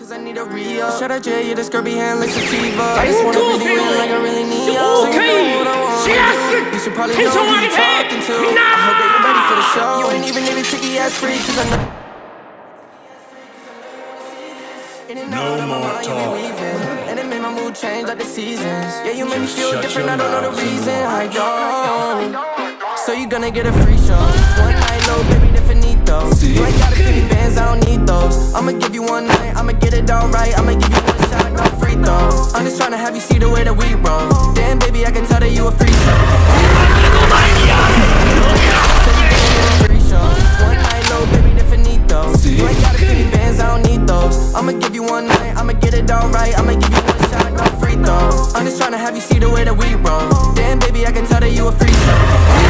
Cause I need a re-up. Shout out Jay, you this girl be hand like sativa. I just wanna be doing like I really need ya. So you know what I want. You should probably know who you talking to. I hope that you're ready for the show. You ain't even need a ticket ass free. Cause I know no more talk. And it made my mood change like the seasons. Yeah, you make me feel different, I don't know the reason. I don't. So you gonna get a free show. One night, low, baby, definito. You ain't gotta give me bands, I don't need those. I'ma give you one night, I'ma get it all right. I'ma give you one shot, no free throw. I'm just tryna have you see the way that we roll. Damn, baby, I can tell that you a free show. So you gonna get a free show. One night, low, baby, definito. You ain't gotta give me bands, I don't need those. I'ma give you one night, I'ma get it all right. I'ma give you one shot, no free throw. I'm just tryna have you see the way that we roll. Damn, baby, I can tell that you a free show.